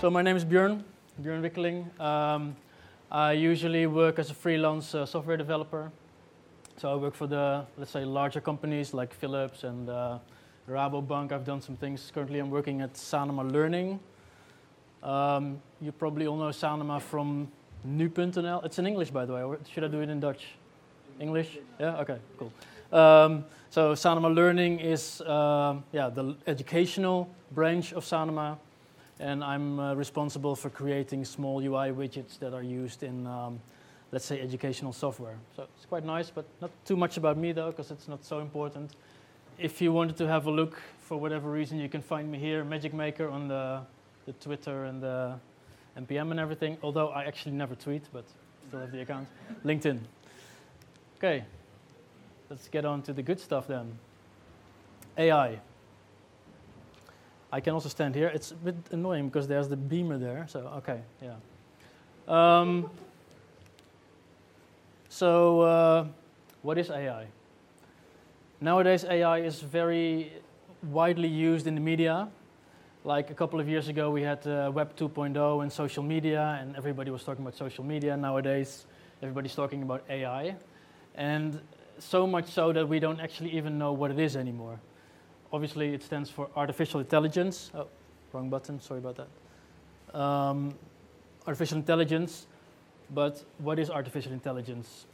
So my name is Bjørn Wikkeling. I usually work as a freelance software developer. So I work for the, let's say, larger companies like Philips and Rabobank. I've done some things. Currently I'm working at Sanoma Learning. You probably all know Sanoma from nu.nl. It's in English, by the way, or should I do it in Dutch? English? Yeah? Okay, cool. So Sanoma Learning is the educational branch of Sanoma, and I'm responsible for creating small UI widgets that are used in, let's say, educational software. So it's quite nice, but not too much about me, though, because it's not so important. If you wanted to have a look, for whatever reason, you can find me here, Magic Maker, on the Twitter and the NPM and everything, although I actually never tweet, but still have the account. LinkedIn. Okay, let's get on to the good stuff then. AI. I can also stand here. It's a bit annoying because there's the beamer there, so okay, yeah. What is AI? Nowadays, AI is very widely used in the media. Like a couple of years ago, we had Web 2.0 and social media, and everybody was talking about social media. Nowadays, everybody's talking about AI. And so much so that we don't actually even know what it is anymore. Obviously, it stands for artificial intelligence. Oh, wrong button, sorry about that. Artificial intelligence, but what is artificial intelligence?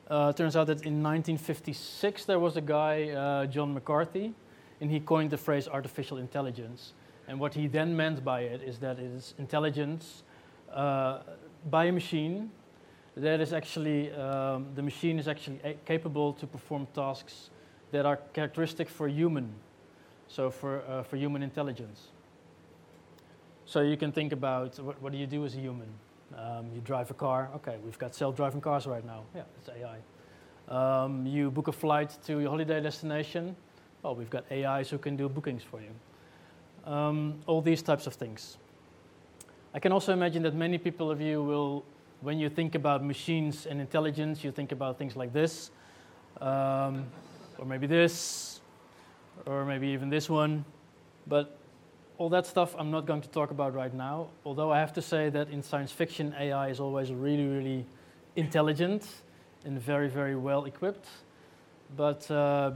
Turns out that in 1956, there was a guy, John McCarthy, and he coined the phrase artificial intelligence. And what he then meant by it is that it is intelligence by a machine that is actually, the machine is actually capable to perform tasks that are characteristic for human, so for human intelligence. So you can think about what do you do as a human? You drive a car. Okay, we've got self-driving cars right now. Yeah, it's AI. You book a flight to your holiday destination. Well, we've got AIs who can do bookings for you. All these types of things. I can also imagine that many people of you will, when you think about machines and intelligence, you think about things like this, or maybe this, or maybe even this one. But all that stuff I'm not going to talk about right now, although I have to say that in science fiction, AI is always really, really intelligent and very, very well equipped. But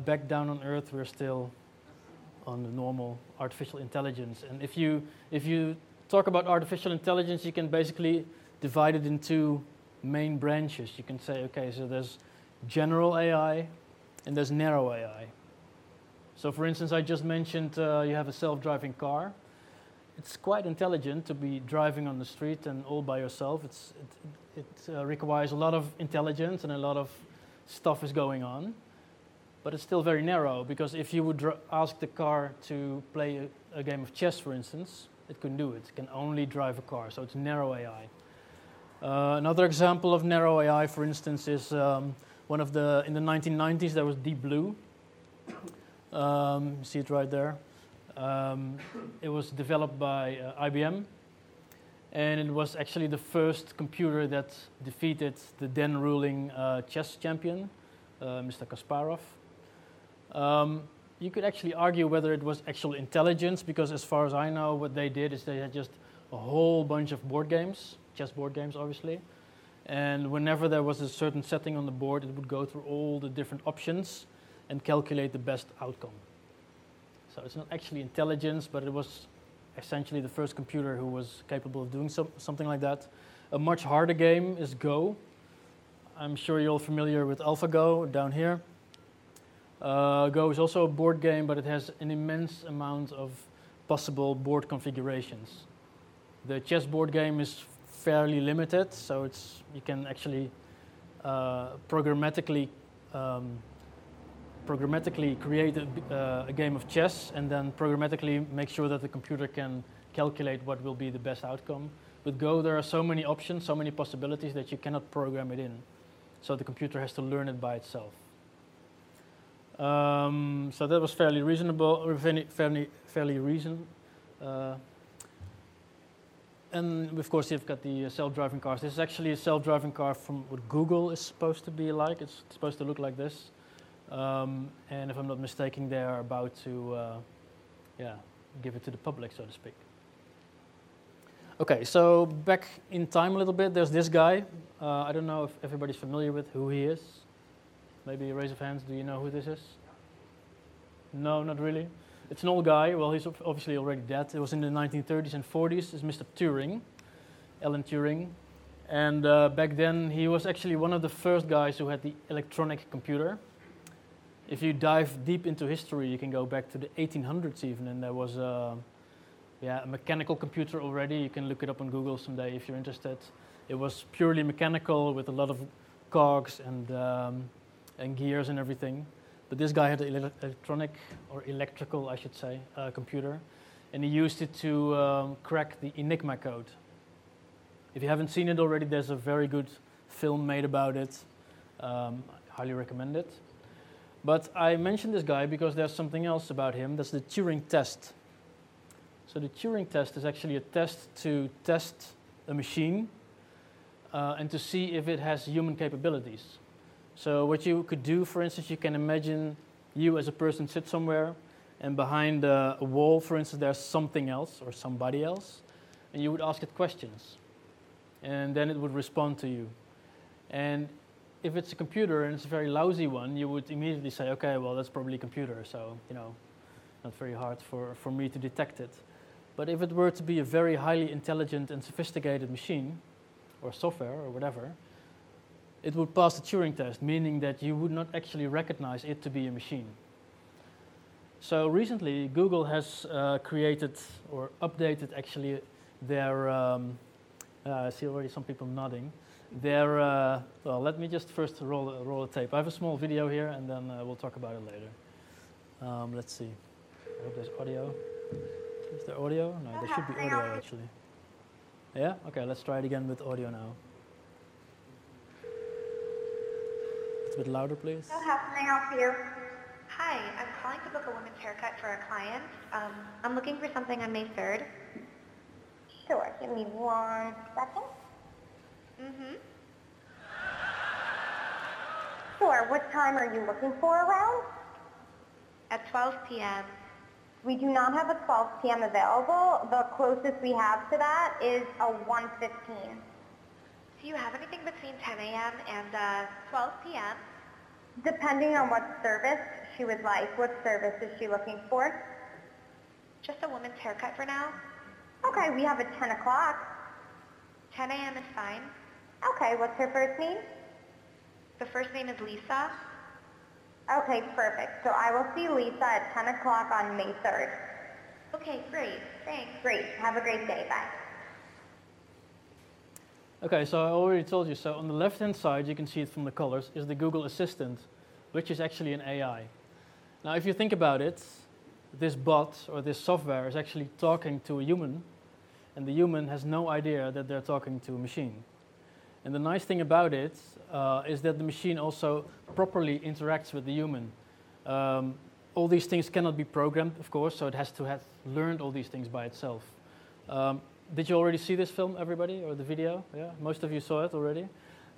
back down on Earth, we're still on the normal artificial intelligence. And if you talk about artificial intelligence, you can basically divide it in two main branches. You can say, okay, so there's general AI and there's narrow AI. So for instance, I just mentioned you have a self-driving car. It's quite intelligent to be driving on the street and all by yourself. It requires a lot of intelligence and a lot of stuff is going on. But it's still very narrow, because if you would ask the car to play a game of chess, for instance, it couldn't do it. It can only drive a car, so it's narrow AI. Another example of narrow AI, for instance, is in the 1990s, there was Deep Blue. See it right there. It was developed by IBM, and it was actually the first computer that defeated the then ruling chess champion, Mr. Kasparov. You could actually argue whether it was actual intelligence, because as far as I know, what they did is they had just a whole bunch of board games, chess board games obviously, and whenever there was a certain setting on the board, it would go through all the different options and calculate the best outcome. So it's not actually intelligence, but it was essentially the first computer who was capable of doing something like that. A much harder game is Go. I'm sure you're all familiar with AlphaGo down here. Go is also a board game, but it has an immense amount of possible board configurations. The chess board game is fairly limited, so you can actually programmatically create a game of chess and then programmatically make sure that the computer can calculate what will be the best outcome. With Go, there are so many options, so many possibilities that you cannot program it in. So the computer has to learn it by itself. So that was fairly reasonable, fairly reason. And of course, you've got the self-driving cars. This is actually a self-driving car from what Google is supposed to be like. It's supposed to look like this. And if I'm not mistaken, they are about to give it to the public, so to speak. Okay, so back in time a little bit, there's this guy. I don't know if everybody's familiar with who he is. Maybe a raise of hands, do you know who this is? No, not really. It's an old guy. Well, he's obviously already dead. It was in the 1930s and 40s. It's Mr. Turing, Alan Turing. And back then, he was actually one of the first guys who had the electronic computer. If you dive deep into history, you can go back to the 1800s even, and there was a mechanical computer already. You can look it up on Google someday if you're interested. It was purely mechanical with a lot of cogs and gears and everything. But this guy had an electronic, or electrical, I should say, computer, and he used it to crack the Enigma code. If you haven't seen it already, there's a very good film made about it. I highly recommend it. But I mentioned this guy because there's something else about him. That's the Turing test. So the Turing test is actually a test to test a machine and to see if it has human capabilities. So what you could do, for instance, you can imagine you as a person sit somewhere, and behind a wall, for instance, there's something else or somebody else, and you would ask it questions. And then it would respond to you. And if it's a computer and it's a very lousy one, you would immediately say, okay, well, that's probably a computer, so, not very hard for me to detect it. But if it were to be a very highly intelligent and sophisticated machine, or software, or whatever, it would pass the Turing test, meaning that you would not actually recognize it to be a machine. So recently, Google has created, or updated actually, their I see already some people nodding. Well, let me just first roll a tape. I have a small video here, and then we'll talk about it later. Let's see. I hope there's audio. Is there audio? No, there should be audio, actually. Yeah? Okay, let's try it again with audio now. It's a bit louder, please. So how can I help you? Hi, I'm calling to book a women's haircut for a client. I'm looking for something on May 3rd. Sure, give me 1 second. Mm-hmm. Sure, what time are you looking for around? At 12 p.m. We do not have a 12 p.m. available. The closest we have to that is a 1:15. Do you have anything between 10 a.m. and 12 p.m.? Depending on what service she would like. What service is she looking for? Just a woman's haircut for now. Okay, we have a 10 o'clock. 10 a.m. is fine. Okay, what's her first name? The first name is Lisa. Okay, perfect. So I will see Lisa at 10 o'clock on May 3rd. Okay, great. Thanks. Great. Have a great day. Bye. Okay, so I already told you. So on the left-hand side, you can see it from the colors, is the Google Assistant, which is actually an AI. Now, if you think about it, this bot or this software is actually talking to a human, and the human has no idea that they're talking to a machine. And the nice thing about it is that the machine also properly interacts with the human. All these things cannot be programmed, of course, so it has to have learned all these things by itself. Did you already see this film, everybody, or the video? Yeah, most of you saw it already.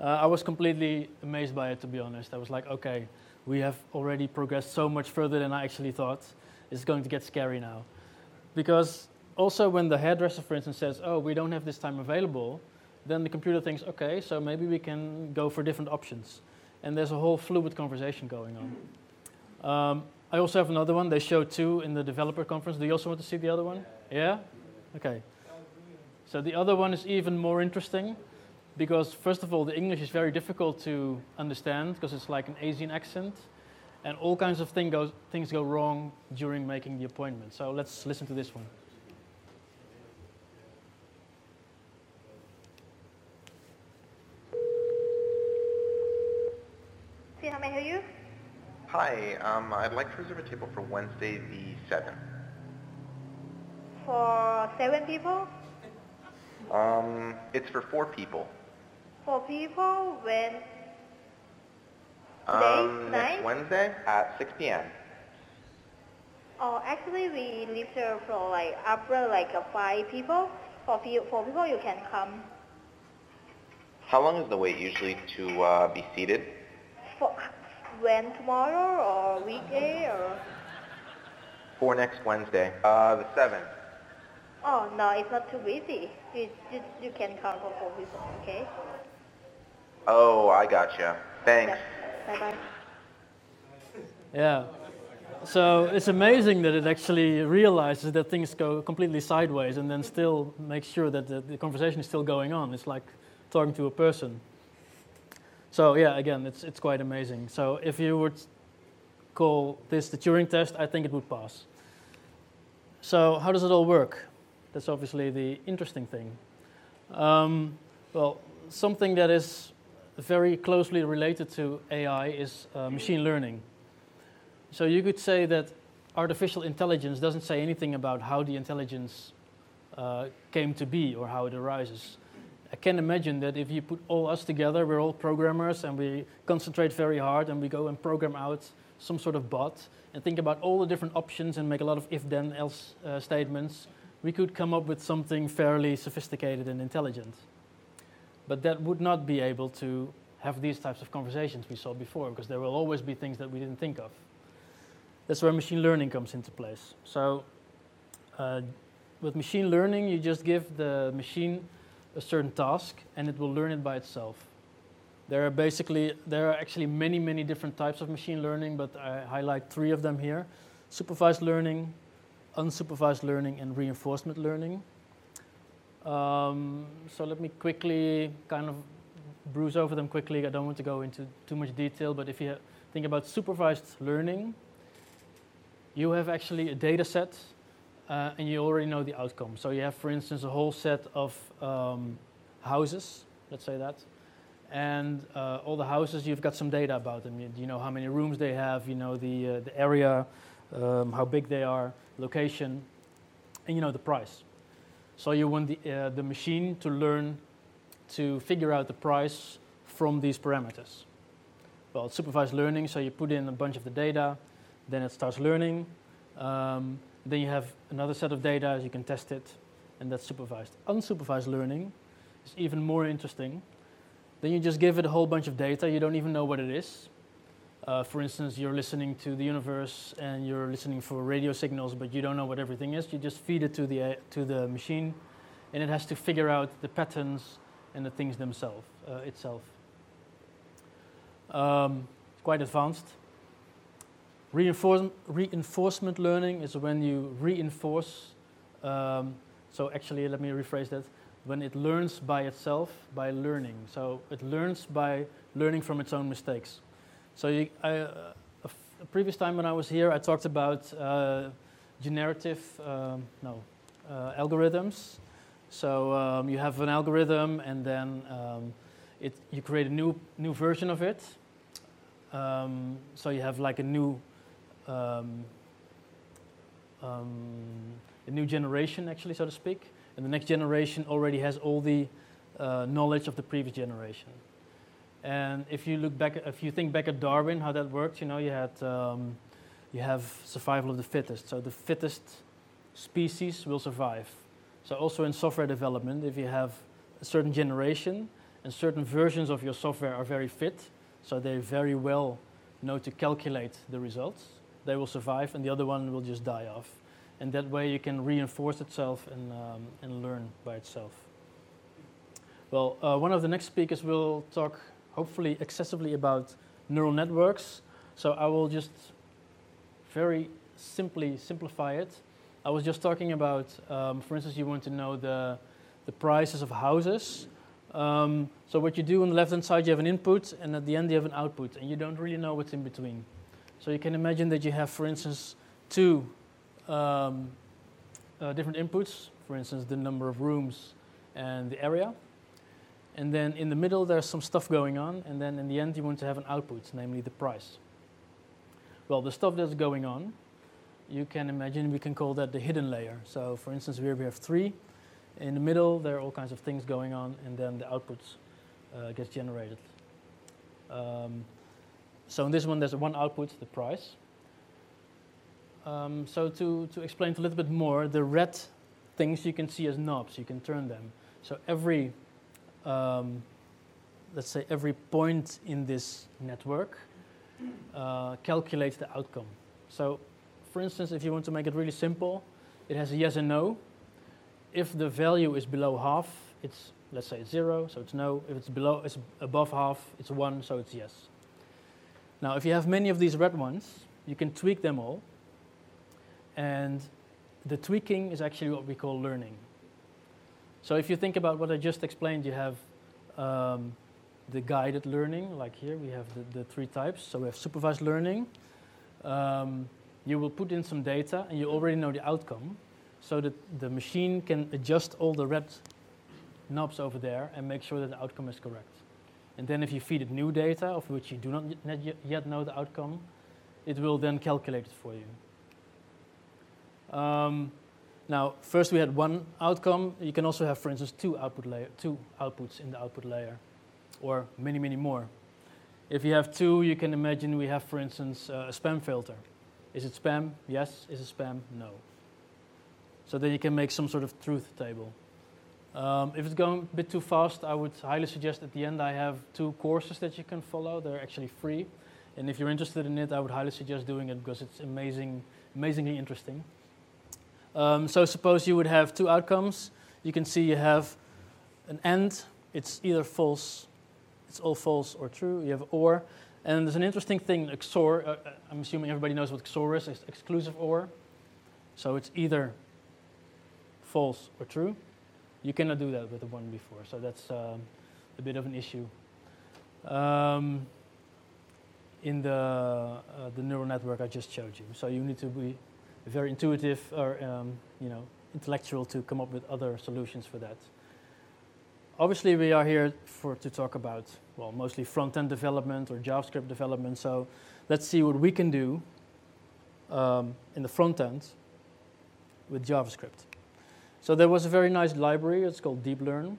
I was completely amazed by it, to be honest. I was like, okay, we have already progressed so much further than I actually thought. It's going to get scary now. Because also when the hairdresser, for instance, says, oh, we don't have this time available, then the computer thinks, okay, so maybe we can go for different options. And there's a whole fluid conversation going on. I also have another one. They showed 2 in the developer conference. Do you also want to see the other one? Yeah? Okay. So the other one is even more interesting because, first of all, the English is very difficult to understand because it's like an Asian accent. And all kinds of things go wrong during making the appointment. So let's listen to this one. See how may I help you? Hi, I'd like to reserve a table for Wednesday the 7th. For 7 people? It's for 4 people. 4 people when? Today? Next Wednesday at 6 p.m. Oh, actually we leave the for like after like 5 people. For 4 people you can come. How long is the wait usually to be seated? For when tomorrow or weekday or? For next Wednesday, the 7th. Oh, no, it's not too busy. You can come for 4 people, okay? Oh, I gotcha. Thanks. Yep. Bye-bye. Yeah. So it's amazing that it actually realizes that things go completely sideways and then still makes sure that the conversation is still going on. It's like talking to a person. So yeah, again, it's quite amazing. So if you would call this the Turing test, I think it would pass. So how does it all work? That's obviously the interesting thing. Well, something that is very closely related to AI is machine learning. So you could say that artificial intelligence doesn't say anything about how the intelligence came to be or how it arises. I can imagine that if you put all us together, we're all programmers and we concentrate very hard and we go and program out some sort of bot and think about all the different options and make a lot of if-then-else statements, we could come up with something fairly sophisticated and intelligent. But that would not be able to have these types of conversations we saw before, because there will always be things that we didn't think of. That's where machine learning comes into place. So with machine learning, you just give the machine a certain task and it will learn it by itself. There are actually many different types of machine learning, but I highlight 3 of them here: supervised learning, unsupervised learning, and reinforcement learning. So let me quickly kind of bruise over them quickly. I don't want to go into too much detail, but if you think about supervised learning, you have actually a data set and you already know the outcome. So you have, for instance, a whole set of houses, let's say that, and all the houses, you've got some data about them. You know how many rooms they have, you know the area, how big they are, location, and you know the price. So you want the machine to learn to figure out the price from these parameters. Well, it's supervised learning, so you put in a bunch of the data, then it starts learning. Then you have another set of data, you can test it, and that's supervised. Unsupervised learning is even more interesting. Then you just give it a whole bunch of data, you don't even know what it is. For instance, you're listening to the universe and you're listening for radio signals, but you don't know what everything is. You just feed it to the machine, and it has to figure out the patterns and the things themselves itself. Quite advanced. Reinforcement learning is when you reinforce. So actually, let me rephrase that. When it learns by itself by learning. So it learns by learning from its own mistakes. So a previous time when I was here, I talked about generative algorithms. So you have an algorithm, and then you create a new version of it. So you have like a new generation, actually, so to speak. And the next generation already has all the knowledge of the previous generation. And if you think back at Darwin, how that worked, you know, you have survival of the fittest. So the fittest species will survive. So also in software development, if you have a certain generation and certain versions of your software are very fit, so they very well know to calculate the results, they will survive, and the other one will just die off. And that way you can reinforce itself and learn by itself. Well, one of the next speakers will talk, hopefully excessively, about neural networks. So I will just very simply simplify it. I was just talking about, for instance, you want to know the prices of houses. So what you do on the left-hand side, you have an input, and at the end you have an output, and you don't really know what's in between. So you can imagine that you have, for instance, 2 different inputs, for instance, the number of rooms and the area. And then in the middle, there's some stuff going on, and then in the end, you want to have an output, namely the price. Well, the stuff that's going on, you can imagine we can call that the hidden layer. So for instance, here we have 3. In the middle, there are all kinds of things going on, and then the outputs gets generated. So in this one, there's one output, the price. So to explain it a little bit more, the red things you can see as knobs, you can turn them. So every, let's say every point in this network calculates the outcome. So for instance, if you want to make it really simple, it has a yes and no. If the value is below half, it's, let's say it's 0, so it's no. If it's above half, it's 1, so it's yes. Now, if you have many of these red ones, you can tweak them all. And the tweaking is actually what we call learning. So if you think about what I just explained, you have the guided learning, like here we have the 3 types. So we have supervised learning. You will put in some data and you already know the outcome, so that the machine can adjust all the red knobs over there and make sure that the outcome is correct. And then if you feed it new data, of which you do not yet know the outcome, it will then calculate it for you. Now, first we had one outcome. You can also have, for instance, two outputs in the output layer, or many, many more. If you have 2, you can imagine we have, for instance, a spam filter. Is it spam? Yes. Is it spam? No. So then you can make some sort of truth table. If it's going a bit too fast, I would highly suggest at the end I have 2 courses that you can follow. They're actually free. And if you're interested in it, I would highly suggest doing it because it's amazingly interesting. So suppose you would have 2 outcomes. You can see you have an AND. It's either false, it's all false or true. You have OR. And there's an interesting thing, XOR. I'm assuming everybody knows what XOR is. It's exclusive OR. So it's either false or true. You cannot do that with the one before. So that's a bit of an issue in the neural network I just showed you. So you need to be very intuitive or intellectual to come up with other solutions for that. Obviously, we are here to talk about, well, mostly front-end development or JavaScript development. So let's see what we can do in the front end with JavaScript. So there was a very nice library. It's called DeepLearn.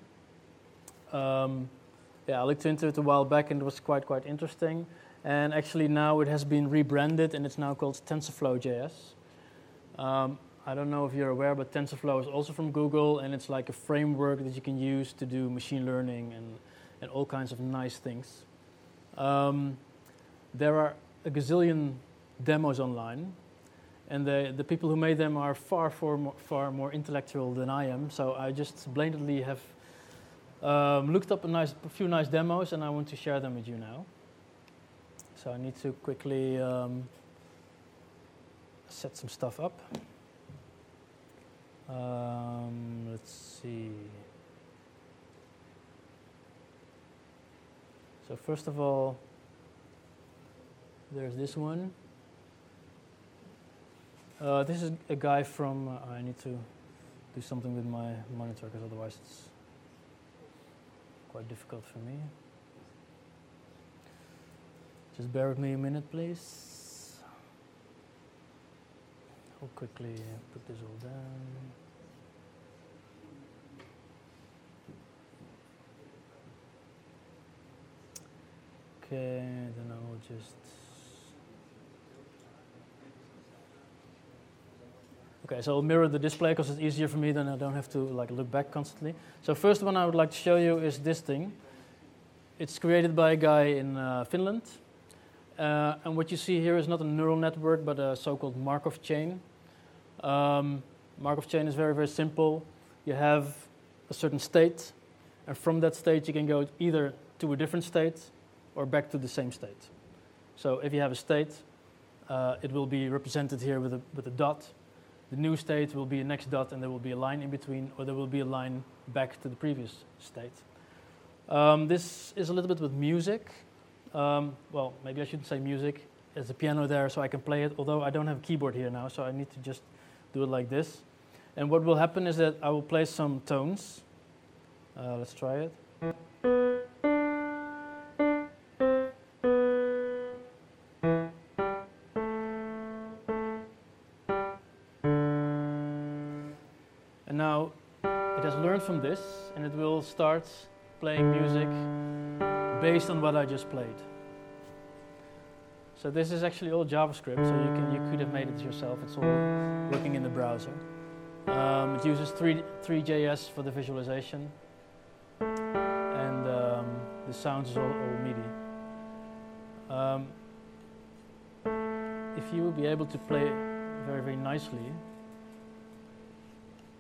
I looked into it a while back, and it was quite interesting. And actually now it has been rebranded, and it's now called TensorFlow.js. I don't know if you're aware, but TensorFlow is also from Google, and it's like a framework that you can use to do machine learning and all kinds of nice things. There are a gazillion demos online, and the people who made them are far more intellectual than I am. So I just blatantly have looked up a few nice demos, and I want to share them with you now. So I need to quickly set some stuff up. Let's see. So first of all, there's this one. This is a guy from, I need to do something with my monitor because otherwise it's quite difficult for me. Just bear with me a minute, please. I'll quickly put this all down. Okay, then I will just... Okay, so I'll mirror the display because it's easier for me, then I don't have to look back constantly. So first one I would like to show you is this thing. It's created by a guy in Finland. And what you see here is not a neural network, but a so-called Markov chain. Markov chain is very simple. You have a certain state, and from that state you can go either to a different state or back to the same state. So if you have a state, it will be represented here with a dot. The new state will be a next dot, and there will be a line in between, or there will be a line back to the previous state. This is a little bit with music. Well, maybe I shouldn't say music. There's a piano there, so I can play it, although I don't have a keyboard here now, so I need to just do it like this. And what will happen is that I will play some tones. Let's try it. And now it has learned from this, and it will start playing music based on what I just played. So this is actually all JavaScript, so you could have made it yourself. It's all working in the browser. It uses 3.js for the visualization, and the sounds is all MIDI. If you will be able to play very, very nicely,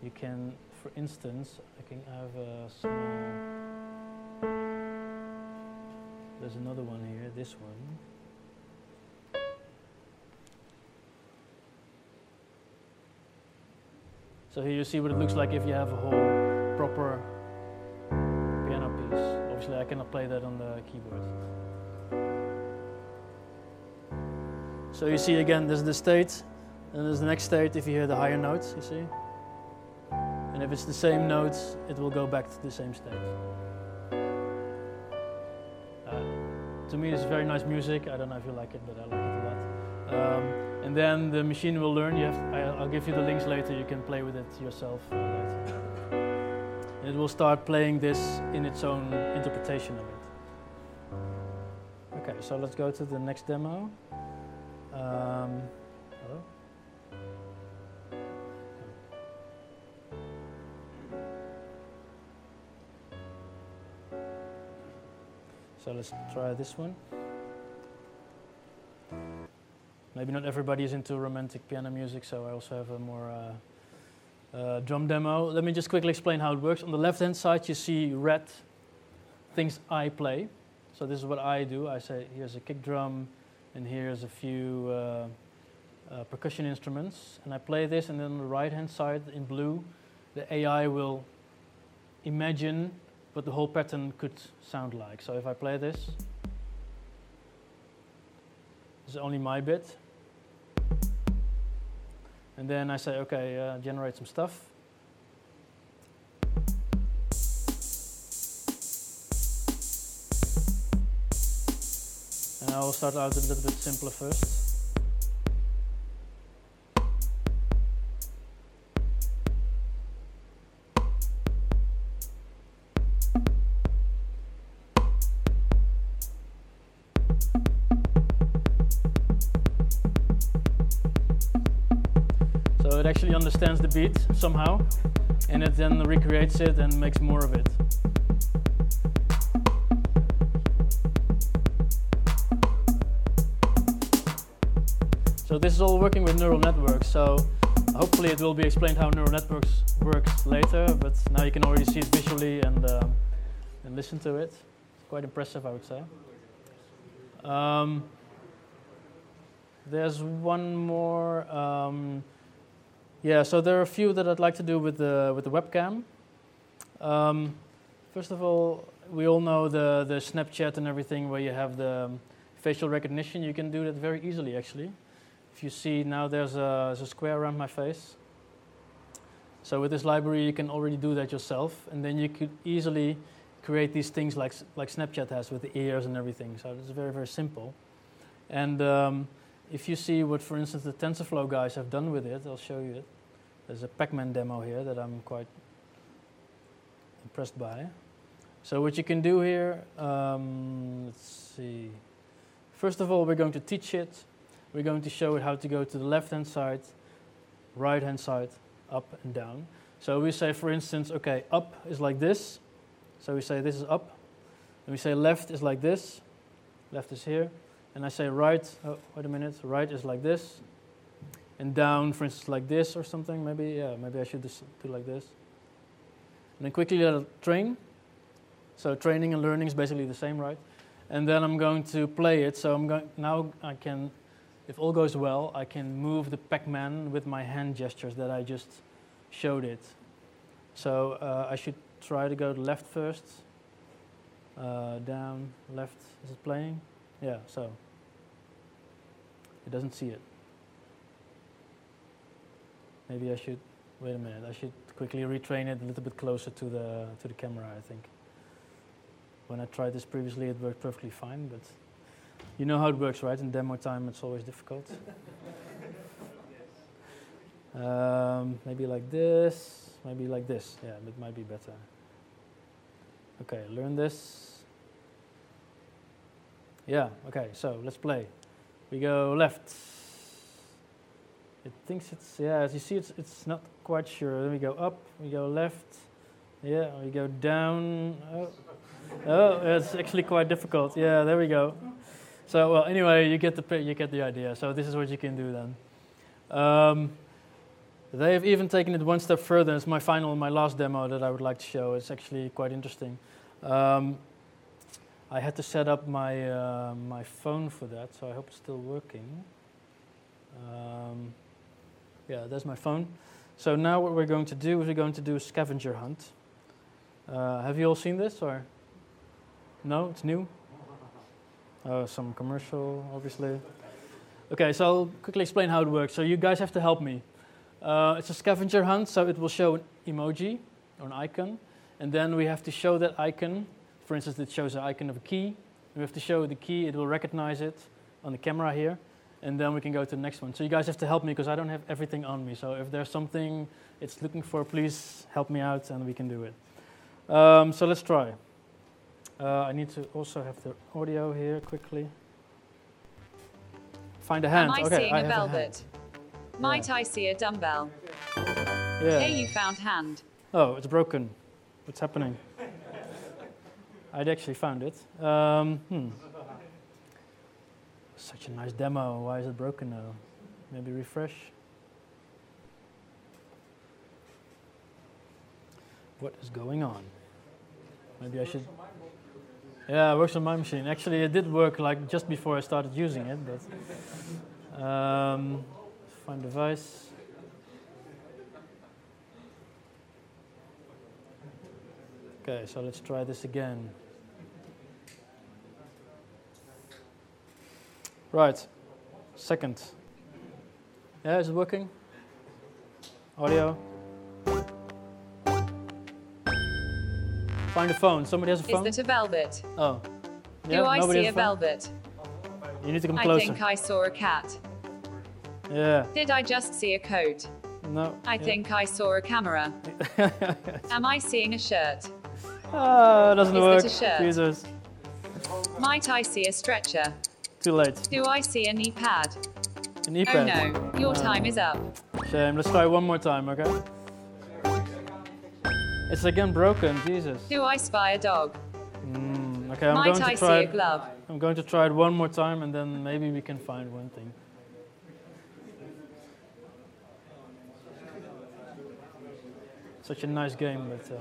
you can, for instance, I can have a small, there's another one here, this one. So here you see what it looks like if you have a whole proper piano piece. Obviously I cannot play that on the keyboard. So you see again, there's the state, and there's the next state if you hear the higher notes, you see? And if it's the same notes, it will go back to the same state. To me it's very nice music. I don't know if you like it, but I like it a lot. And then the machine will learn. I'll give you the links later, you can play with it yourself later. And it will start playing this in its own interpretation of it. Okay, so let's go to the next demo. Hello? So let's try this one. Maybe not everybody is into romantic piano music, so I also have a more drum demo. Let me just quickly explain how it works. On the left-hand side, you see red things I play. So this is what I do. I say, here's a kick drum, and here's a few percussion instruments. And I play this, and then on the right-hand side, in blue, the AI will imagine what the whole pattern could sound like. So if I play this, this is only my bit. And then I say, okay, generate some stuff. And I will start out a little bit simpler first. So it actually understands the beat somehow, and it then recreates it and makes more of it. So this is all working with neural networks, so hopefully it will be explained how neural networks works later, but now you can already see it visually and listen to it. It's quite impressive, I would say. There's one more. Yeah, so there are a few that I'd like to do with the webcam. First of all, we all know the Snapchat and everything where you have the facial recognition. You can do that very easily, actually. If you see now, there's a square around my face. So with this library, you can already do that yourself, and then you could easily create these things like Snapchat has with the ears and everything. So it's very, very simple. And if you see what, for instance, the TensorFlow guys have done with it, I'll show you it. There's a Pac-Man demo here that I'm quite impressed by. So what you can do here, let's see. First of all, we're going to teach it. We're going to show it how to go to the left-hand side, right-hand side, up and down. So we say, for instance, okay, up is like this. So we say this is up. And we say left is like this. Left is here. And I say right, oh, wait a minute, right is like this. And down, for instance, like this or something. Maybe I should just do like this. And then quickly let it train. So training and learning is basically the same, right? And then I'm going to play it. So now I can, if all goes well, I can move the Pac-Man with my hand gestures that I just showed it. So I should try to go to left first. Down, left, is it playing? Yeah, so it doesn't see it. Maybe I should, wait a minute, I should quickly retrain it a little bit closer to the camera, I think. When I tried this previously, it worked perfectly fine, but you know how it works, right? In demo time, it's always difficult. Maybe like this, maybe like this. Yeah, it might be better. Okay, learn this. Yeah, okay, so let's play. We go left. It thinks it's, yeah, as you see, it's not quite sure. Then we go up, we go left. Yeah, we go down. Oh, it's actually quite difficult. Yeah, there we go. So, well, anyway, you get the idea. So this is what you can do then. They have even taken it one step further. It's my last demo that I would like to show. It's actually quite interesting. I had to set up my phone for that, so I hope it's still working. Yeah, there's my phone. So now what we're going to do is we're going to do a scavenger hunt. Have you all seen this, or? No, it's new? Some commercial, obviously. Okay, so I'll quickly explain how it works. So you guys have to help me. It's a scavenger hunt, so it will show an emoji or an icon, and then we have to show that icon. For instance, it shows an icon of a key. We have to show the key, it will recognize it on the camera here, and then we can go to the next one. So you guys have to help me because I don't have everything on me. So if there's something it's looking for, please help me out and we can do it. So let's try. I need to also have the audio here quickly. Find a hand. Am I okay, seeing I a have velvet? Might I see a dumbbell? Yeah. Hey, you found hand. Oh, it's broken. What's happening? I'd actually found it. Such a nice demo. Why is it broken now? Maybe refresh. What is going on? Maybe I should... Yeah, it works on my machine. Actually, it did work like just before I started using it, but... find device. Okay, so let's try this again. Right, second. Yeah, is it working? Audio. Find a phone. Somebody has a phone? Is that a velvet? Oh. Do I see a velvet? You need to come I closer. think I saw a cat. Yeah. Did I just see a coat? No. I think I saw a camera. Am I seeing a shirt? Doesn't Is work. that a shirt? Jesus. Might I see a stretcher? Too late. Do I see a knee pad? An knee Oh pad. no, your time is up. Shame. Let's try one more time, okay? It's again broken. Jesus. Do I spy a dog? Okay, I'm Might going I to see try. a glove? I'm going to try it one more time, and then maybe we can find one thing. Such a nice game, but.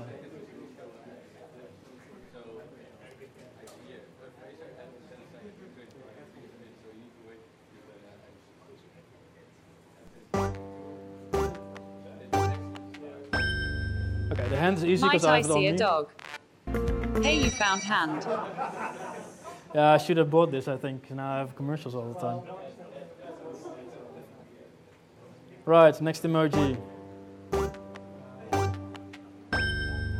Okay, the hand is easy because Might I I have it on see a me. dog? Hey, you found hand. Yeah, I should have bought this, I think. Now I have commercials all the time. Right, next emoji.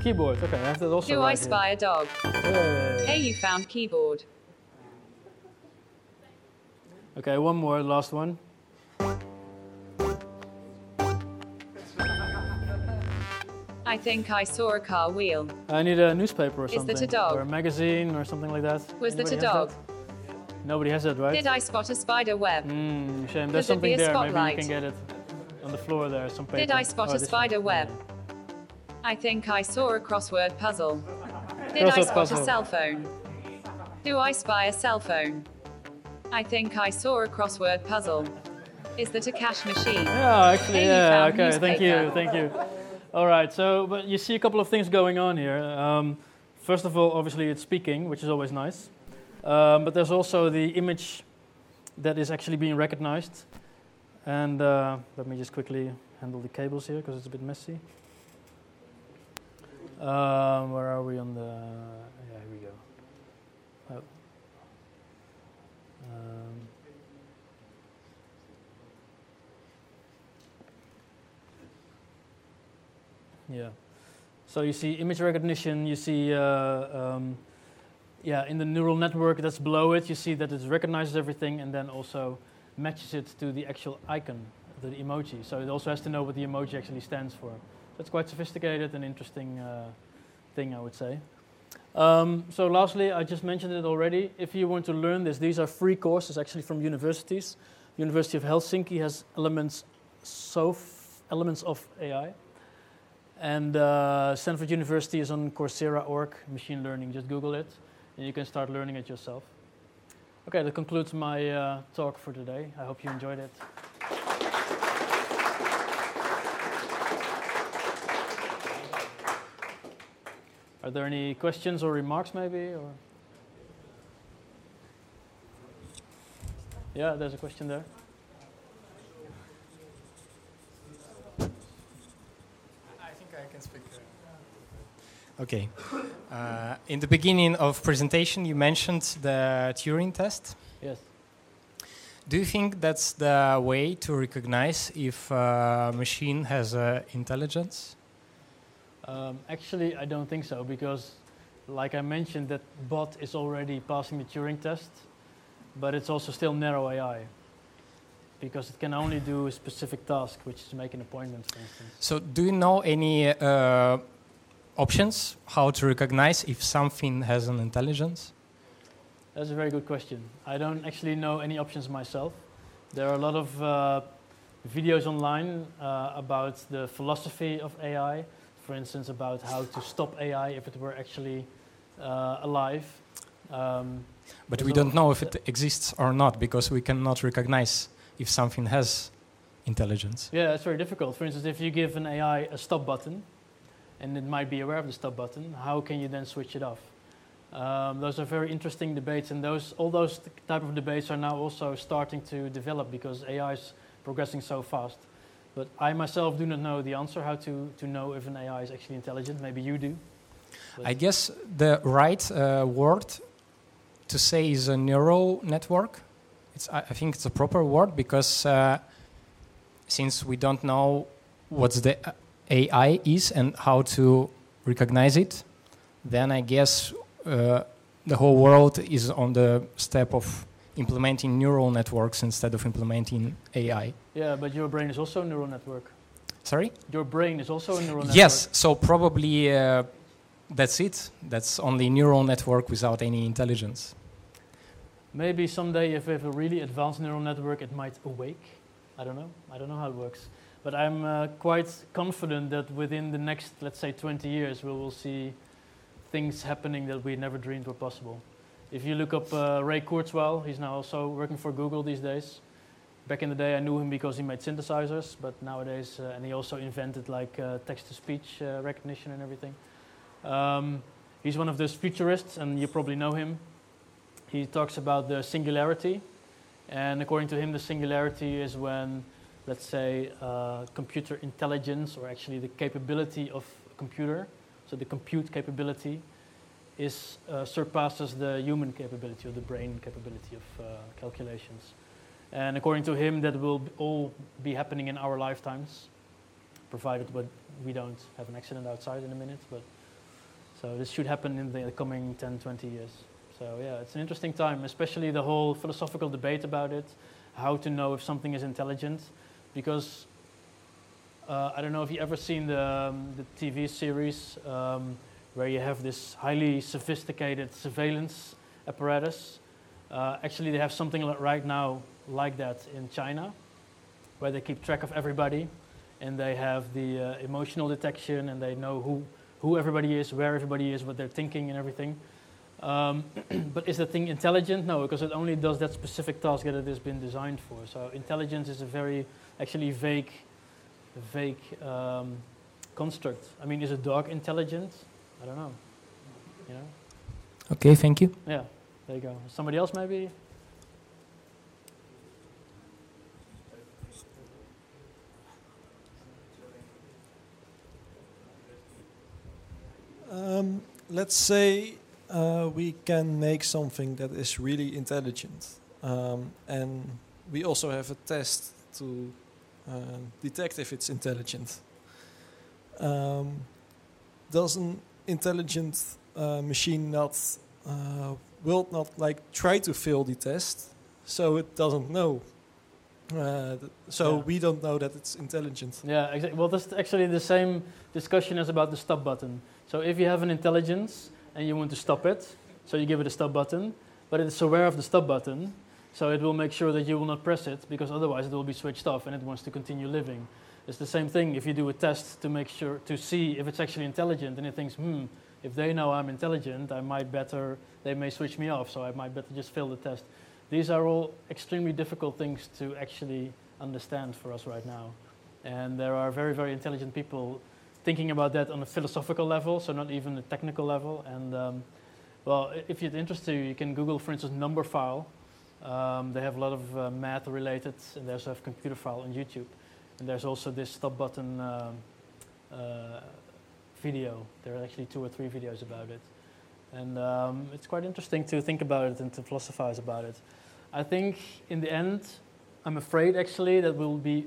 Keyboard. Okay, I have that also. Do right I spy a dog? Here. Hey, you found keyboard. Okay, one more, last one. I think I saw a car wheel. I need a newspaper or Is something. that a dog? Or a magazine or something like that. Was that a Anybody has dog? that? Nobody has that, right? Did I spot a spider web? Shame. There's Could it something be a there. spotlight? Maybe you can get it on the floor there. Some paper. Did I spot a this one. spider web? I think I saw a crossword puzzle. Did I Crossword spot puzzle. a cell phone? Do I spy a cell phone? I think I saw a crossword puzzle. Is that a cash machine? Yeah, actually, Hey, you yeah. found Okay, thank you, newspaper. thank you. All right, so but you see a couple of things going on here. First of all, obviously it's speaking, which is always nice. But there's also the image that is actually being recognized. And let me just quickly handle the cables here because it's a bit messy. Where are we on the? Yeah, here we go. Oh. Yeah. So you see image recognition, you see, in the neural network that's below it, you see that it recognizes everything and then also matches it to the actual icon, the emoji. So it also has to know what the emoji actually stands for. That's quite sophisticated and interesting thing, I would say. So lastly, I just mentioned it already. If you want to learn this, these are free courses actually from universities. University of Helsinki has elements of AI. And Stanford University is on Coursera.org, machine learning. Just Google it, and you can start learning it yourself. Okay, that concludes my talk for today. I hope you enjoyed it. Are there any questions or remarks maybe? Or? Yeah, there's a question there. I think I can speak. Okay. In the beginning of presentation, you mentioned the Turing test. Yes. Do you think that's the way to recognize if a machine has intelligence? Actually, I don't think so, because like I mentioned, that bot is already passing the Turing test, but it's also still narrow AI, because it can only do a specific task, which is make an appointment, for instance. So do you know any options how to recognize if something has an intelligence? That's a very good question. I don't actually know any options myself. There are a lot of videos online about the philosophy of AI, for instance, about how to stop AI if it were actually alive. But we don't know if it exists or not, because we cannot recognize if something has intelligence. Yeah, it's very difficult. For instance, if you give an AI a stop button, and it might be aware of the stop button, how can you then switch it off? Those are very interesting debates, and all those type of debates are now also starting to develop because AI is progressing so fast. But I myself do not know the answer, how to know if an AI is actually intelligent. Maybe you do. I guess the right word to say is a neural network. I think it's a proper word, because since we don't know what the AI is and how to recognize it, then I guess the whole world is on the step of implementing neural networks instead of implementing AI. Yeah, but your brain is also a neural network. Sorry? Your brain is also a neural network. Yes, so probably that's it. That's only neural network without any intelligence. Maybe someday, if we have a really advanced neural network, it might awake. I don't know. I don't know how it works. But I'm quite confident that within the next, let's say, 20 years, we will see things happening that we never dreamed were possible. If you look up Ray Kurzweil, he's now also working for Google these days. Back in the day, I knew him because he made synthesizers, but nowadays, and he also invented like text-to-speech recognition and everything. He's one of those futurists, and you probably know him. He talks about the singularity, and according to him, the singularity is when, let's say, computer intelligence, or actually the capability of a computer, so the compute capability, surpasses the human capability or the brain capability of calculations. And according to him, that will all be happening in our lifetimes, provided we don't have an accident outside in a minute. But so this should happen in the coming 10, 20 years. So yeah, it's an interesting time, especially the whole philosophical debate about it, how to know if something is intelligent, because I don't know if you've ever seen the TV series where you have this highly sophisticated surveillance apparatus. Actually, they have something right now like that in China, where they keep track of everybody, and they have the emotional detection, and they know who everybody is, where everybody is, what they're thinking and everything. But is the thing intelligent? No, because it only does that specific task that it has been designed for. So intelligence is a very actually vague construct. I mean, is a dog intelligent? I don't know. You know? Okay, thank you. Yeah, there you go. Somebody else maybe? Let's say we can make something that is really intelligent, and we also have a test to detect if it's intelligent. Does an intelligent machine will not like try to fail the test, so it doesn't know? We don't know that it's intelligent. Yeah, exactly. Well, that's actually the same discussion as about the stop button. So if you have an intelligence and you want to stop it, so you give it a stop button, but it's aware of the stop button, so it will make sure that you will not press it, because otherwise it will be switched off and it wants to continue living. It's the same thing if you do a test to make sure, to see if it's actually intelligent, and it thinks, if they know I'm intelligent, they may switch me off, so I might better just fail the test. These are all extremely difficult things to actually understand for us right now. And there are very, very intelligent people thinking about that on a philosophical level, so not even a technical level. And well, if it's interested, you can Google, for instance, number file. They have a lot of math related, and they also have computer file on YouTube. And there's also this stop button video. There are actually 2 or 3 videos about it. And it's quite interesting to think about it and to philosophize about it. I think in the end, I'm afraid actually that we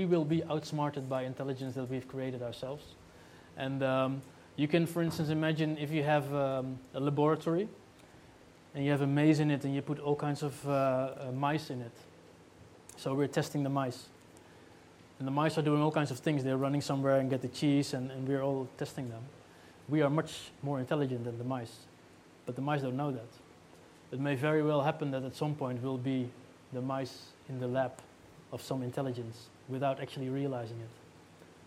will be outsmarted by intelligence that we've created ourselves. And you can, for instance, imagine if you have a laboratory and you have a maze in it and you put all kinds of mice in it. So we're testing the mice. And the mice are doing all kinds of things. They're running somewhere and get the cheese, and we're all testing them. We are much more intelligent than the mice, but the mice don't know that. It may very well happen that at some point we'll be the mice in the lab of some intelligence without actually realizing it.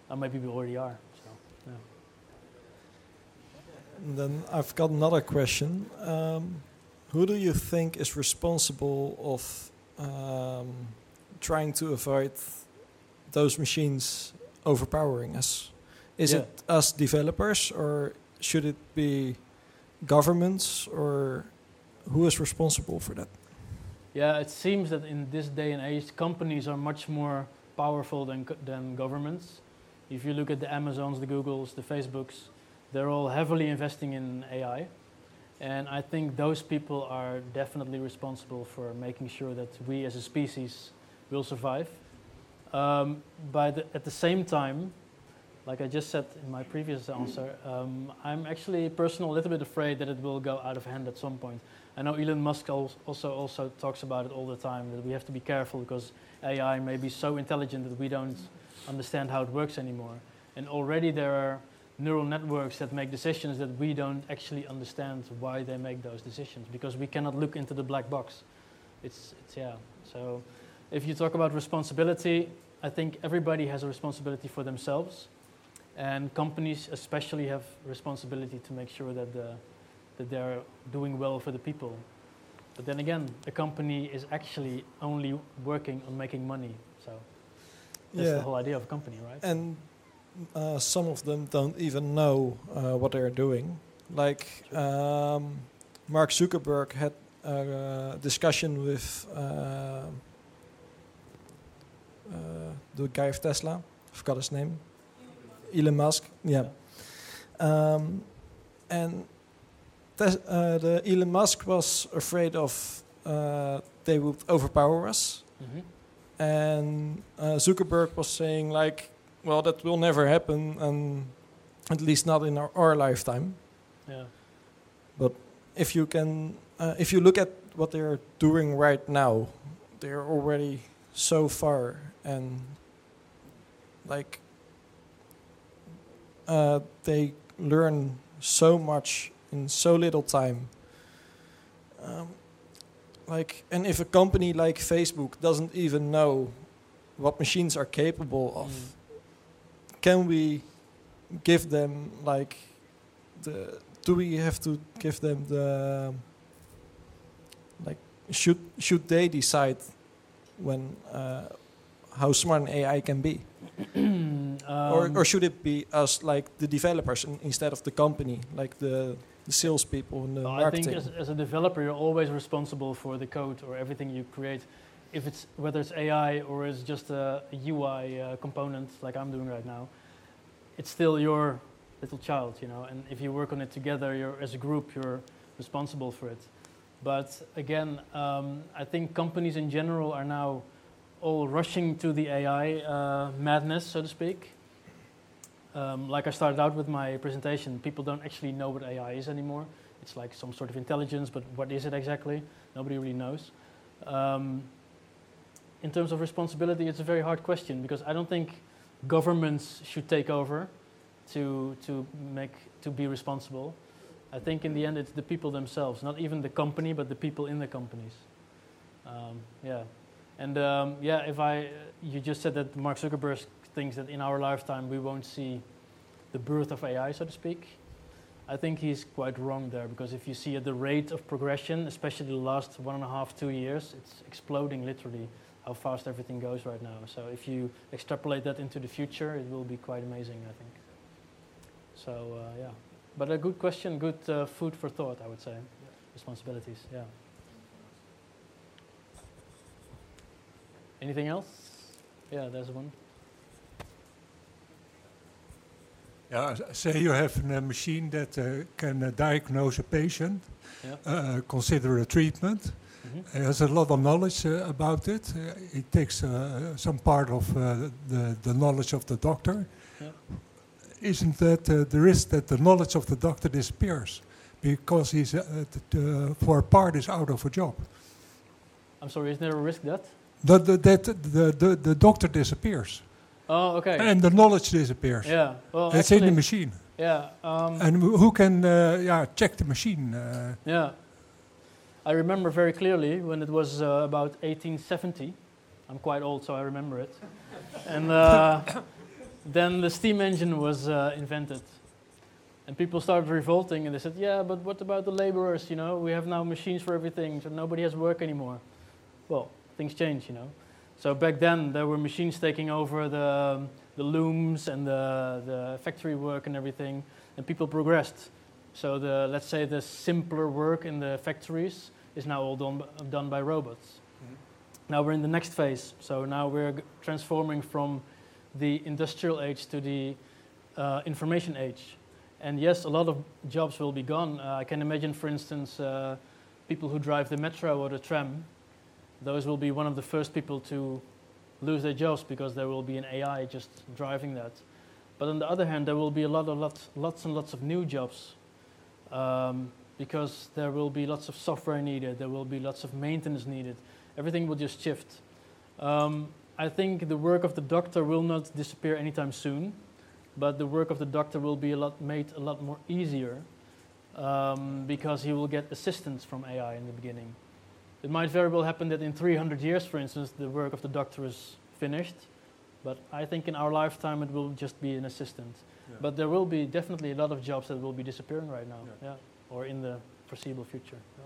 Or maybe we already are. So, yeah. And then I've got another question. Who do you think is responsible of trying to avoid those machines overpowering us? Is it us developers, or should it be governments, or who is responsible for that? Yeah, it seems that in this day and age, companies are much more powerful than governments. If you look at the Amazons, the Googles, the Facebooks, they're all heavily investing in AI. And I think those people are definitely responsible for making sure that we as a species will survive. But at the same time, like I just said in my previous answer, I'm actually personally a little bit afraid that it will go out of hand at some point. I know Elon Musk also talks about it all the time, that we have to be careful because AI may be so intelligent that we don't understand how it works anymore. And already there are neural networks that make decisions that we don't actually understand why they make those decisions, because we cannot look into the black box. Yeah. So if you talk about responsibility, I think everybody has a responsibility for themselves. And companies especially have responsibility to make sure that they're doing well for the people. But then again, a company is actually only working on making money. So that's the whole idea of a company, right? And some of them don't even know what they're doing. Like Mark Zuckerberg had a discussion with the guy of Tesla. I forgot his name. Elon Musk, yeah. And the Elon Musk was afraid of they would overpower us. Mm-hmm. And Zuckerberg was saying like, well, that will never happen, and at least not in our lifetime. Yeah. But if you look at what they're doing right now, they're already so far, and like they learn so much in so little time. And if a company like Facebook doesn't even know what machines are capable of, can we give them do we have to give them the should they decide when how smart an AI can be? Or should it be us, like the developers, instead of the company, like the salespeople and the marketing? I think as a developer, you're always responsible for the code or everything you create. Whether it's AI or it's just a UI component like I'm doing right now, it's still your little child, you know. And if you work on it together, as a group, you're responsible for it. But again, I think companies in general are now all rushing to the AI madness, so to speak. Like I started out with my presentation, people don't actually know what AI is anymore. It's like some sort of intelligence, but what is it exactly? Nobody really knows. In terms of responsibility, it's a very hard question, because I don't think governments should take over to be responsible. I think in the end it's the people themselves, not even the company, but the people in the companies. Yeah. And you just said that Mark Zuckerberg thinks that in our lifetime we won't see the birth of AI, so to speak. I think he's quite wrong there, because if you see at the rate of progression, especially the last 1.5, 2 years, it's exploding literally how fast everything goes right now. So if you extrapolate that into the future, it will be quite amazing, I think. So yeah, but a good question, good food for thought, I would say. Responsibilities, yeah. Anything else? Yeah, there's one. Yeah, say you have a machine that can diagnose a patient, consider a treatment. Mm-hmm. It has a lot of knowledge about it. It takes some part of the knowledge of the doctor. Yeah. Isn't that the risk that the knowledge of the doctor disappears because he's for a part is out of a job? I'm sorry, is there a risk that? The doctor disappears. Oh, okay. And the knowledge disappears. Yeah, well, it's in the machine. Yeah. And who can check the machine? Yeah. I remember very clearly when it was about 1870. I'm quite old, so I remember it. And then the steam engine was invented. And people started revolting, and they said, yeah, but what about the laborers, you know? We have now machines for everything, so nobody has work anymore. Well, things change, you know. So back then, there were machines taking over the looms and the factory work and everything, and people progressed. So let's say the simpler work in the factories is now all done by robots. Mm-hmm. Now we're in the next phase. So now we're transforming from the industrial age to the information age. And yes, a lot of jobs will be gone. I can imagine, for instance, people who drive the metro or the tram. Those will be one of the first people to lose their jobs because there will be an AI just driving that. But on the other hand, there will be lots and lots of new jobs because there will be lots of software needed, there will be lots of maintenance needed. Everything will just shift. I think the work of the doctor will not disappear anytime soon, but the work of the doctor will be made a lot more easier because he will get assistance from AI in the beginning. It might very well happen that in 300 years, for instance, the work of the doctor is finished, but I think in our lifetime it will just be an assistant. Yeah. But there will be definitely a lot of jobs that will be disappearing right now, or in the foreseeable future. Yeah.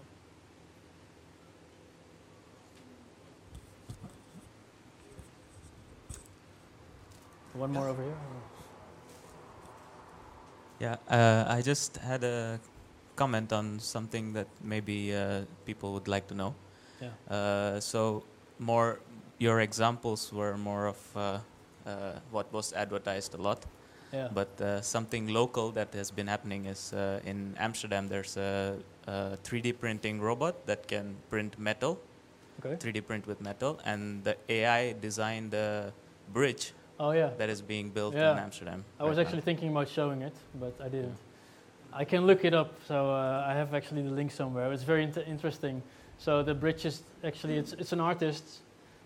One more over here. Yeah, I just had a comment on something that maybe people would like to know. Yeah. So your examples were more of what was advertised a lot. Yeah. But something local that has been happening is in Amsterdam there's a 3D printing robot that can print metal, 3D print with metal, and the AI designed the bridge that is being built in Amsterdam. I was actually thinking about showing it, but I didn't. I can look it up, so I have actually the link somewhere. It's very interesting. So the bridge is actually, it's an artist.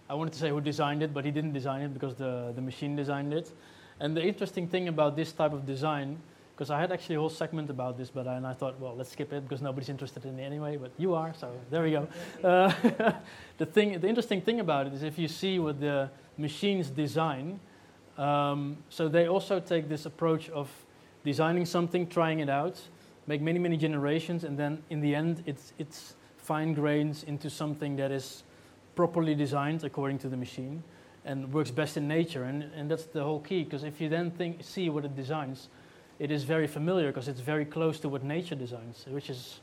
I wanted to say who designed it, but he didn't design it because the machine designed it. And the interesting thing about this type of design, because I had actually a whole segment about this, but I thought, well, let's skip it because nobody's interested in it anyway, but you are, so there we go. The interesting thing about it is if you see what the machines design, so they also take this approach of designing something, trying it out, make many, many generations, and then in the end, it's fine grains into something that is properly designed according to the machine and works best in nature. And that's the whole key, because if you then see what it designs, it is very familiar because it's very close to what nature designs, which is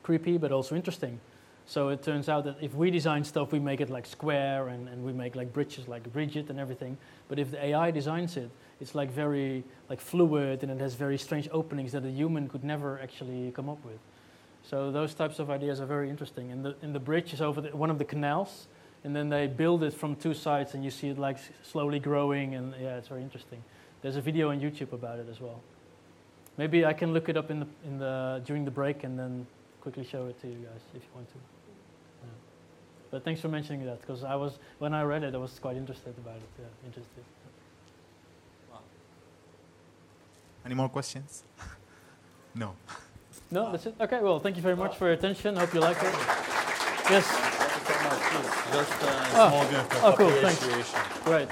creepy but also interesting. So it turns out that if we design stuff, we make it like square and we make like bridges like rigid and everything. But if the AI designs it, it's like very like fluid and it has very strange openings that a human could never actually come up with. So those types of ideas are very interesting. And the bridge is over one of the canals, and then they build it from two sides, and you see it like slowly growing, and yeah, it's very interesting. There's a video on YouTube about it as well. Maybe I can look it up during the break and then quickly show it to you guys if you want to. Yeah. But thanks for mentioning that, because when I read it, I was quite interested about it. Yeah, interested. Wow. Any more questions? No. No, that's it? Okay, well, thank you very much for your attention. Hope you liked it. Yes. Thank you so much. Just a small gift of appreciation. Cool, thanks. Great.